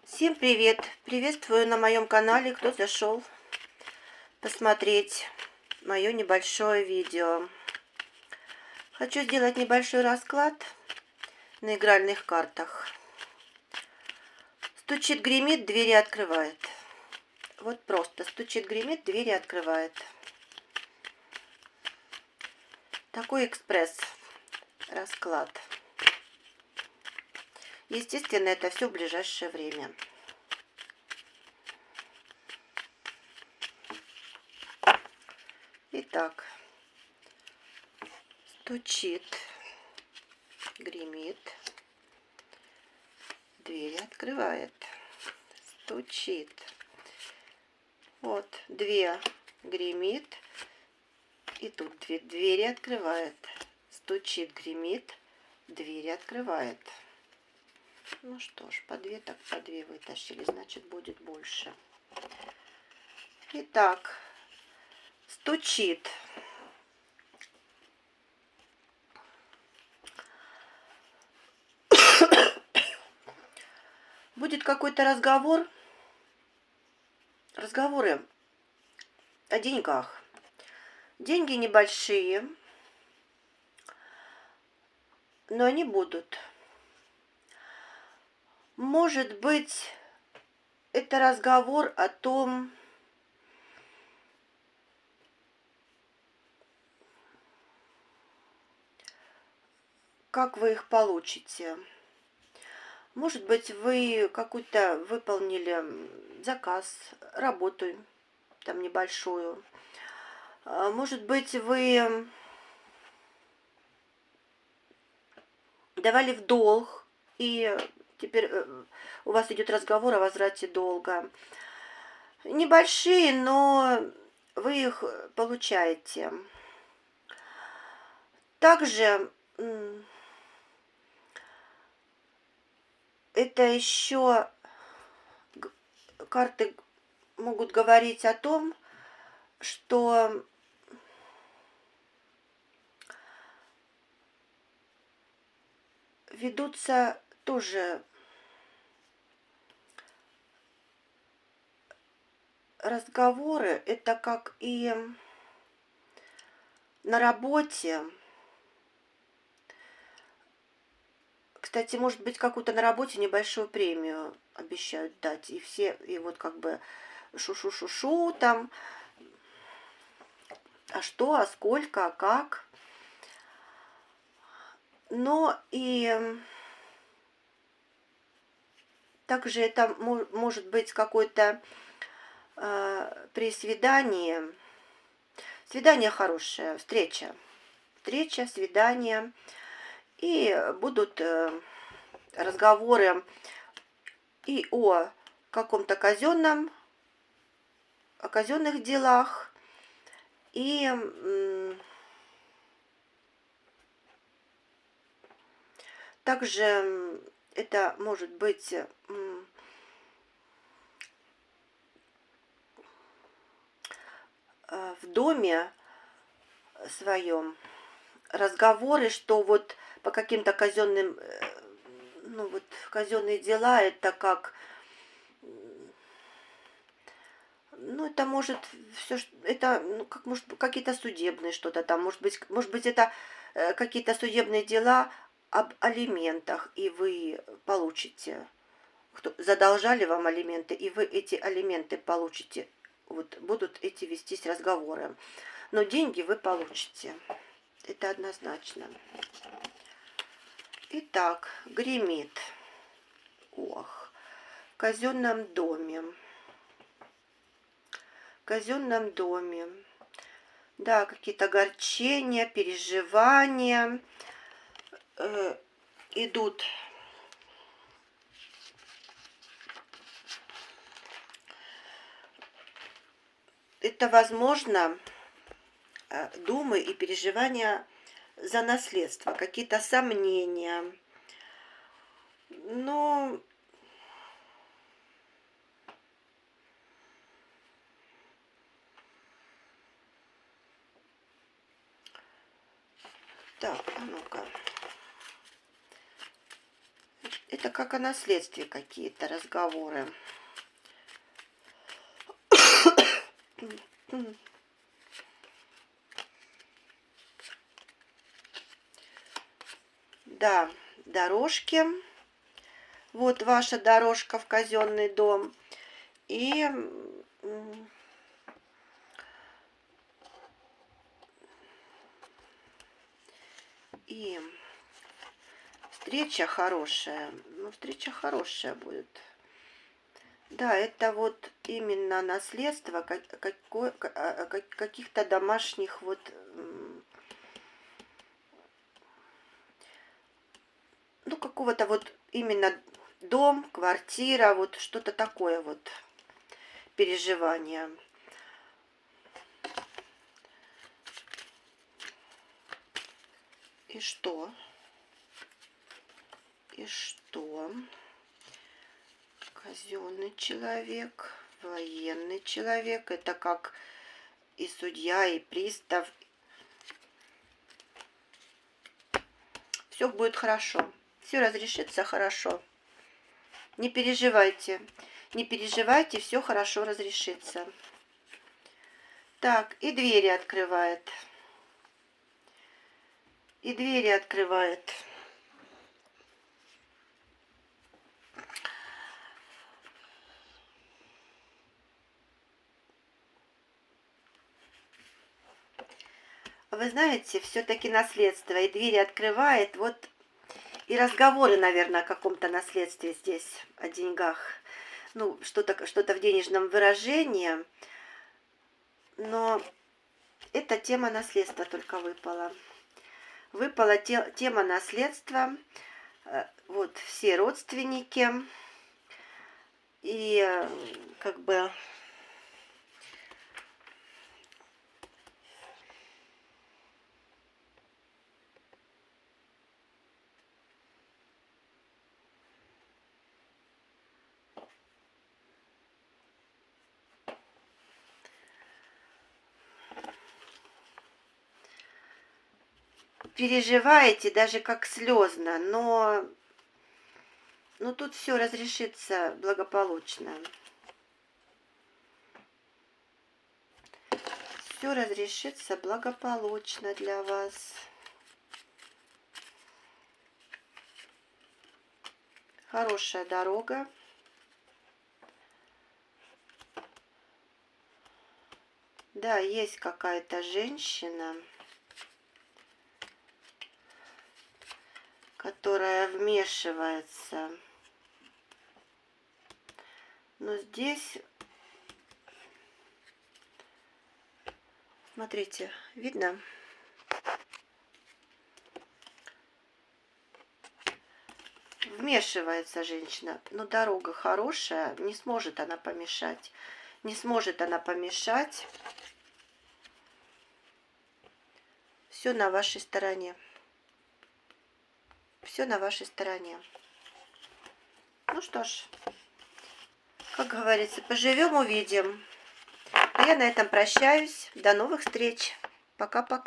Всем привет! Приветствую на моем канале, кто зашел посмотреть мое небольшое видео. Хочу сделать небольшой расклад на игральных картах. Стучит, гремит, двери открывает. Вот просто стучит, гремит, двери открывает. Такой экспресс расклад. Естественно, это все в ближайшее время. Итак, стучит, гремит, двери открывает. Стучит. Вот, две гремит, и тут двери открывает. Стучит, гремит, двери открывает. Ну что ж, по две, так по две вытащили, значит будет больше. Итак, стучит. Будет какой-то разговор. Разговоры о деньгах. Деньги небольшие, но они будут. Может быть, это разговор о том, как вы их получите. Может быть, вы какую-то выполнили заказ, работу там небольшую. Может быть, вы давали в долг, и теперь у вас идет разговор о возврате долга. Небольшие, но вы их получаете. Также это еще карты могут говорить о том, что ведутся тоже разговоры, это как и на работе. Кстати, может быть, какую-то на работе небольшую премию обещают дать. И все, и вот как бы шу-шу-шу-шу там. А что, а сколько, а как. Но и также это может быть какой-то при свидании. Свидание хорошее, встреча. Встреча, свидание. И будут разговоры и о каком-то казенном, о казенных делах, и также это может быть в доме своем разговоры, что вот по каким-то казенным, ну вот казенные дела, это как, ну это может все, это ну, как может какие-то судебные что-то там, может быть это какие-то судебные дела об алиментах, и вы получите, задолжали вам алименты, и вы эти алименты получите. Вот будут эти вестись разговоры. Но деньги вы получите. Это однозначно. Итак, гремит. Ох, в казенном доме. В казенном доме. Да, какие-то огорчения, переживания идут. Это, возможно, думы и переживания за наследство, какие-то сомнения. Но так, а ну-ка. Это как о наследстве какие-то разговоры. Да, дорожки. Вот ваша дорожка в казенный дом. И и встреча хорошая. Ну, встреча хорошая будет. Да, это вот именно наследство каких-то домашних вот, ну, какого-то вот именно дом, квартира, вот что-то такое вот переживание. И что? И что? Казенный человек, военный человек. Это как и судья, и пристав. Все будет хорошо. Все разрешится хорошо. Не переживайте. Не переживайте, все хорошо разрешится. Так, и двери открывает. И двери открывает. Вы знаете, все-таки наследство, и двери открывает, вот, и разговоры, наверное, о каком-то наследстве здесь, о деньгах. Ну, что-то в денежном выражении, но эта тема наследства только выпала. Выпала тема наследства, вот, все родственники, и как бы... переживаете даже как слезно, но тут все разрешится благополучно. Все разрешится благополучно для вас. Хорошая дорога. Да, есть какая-то женщина, которая вмешивается. Но здесь, смотрите, видно? Вмешивается женщина. Но дорога хорошая, не сможет она помешать. Не сможет она помешать. Все на вашей стороне. Все на вашей стороне. Ну что ж, как говорится, поживем, увидим. А я на этом прощаюсь. До новых встреч. Пока-пока.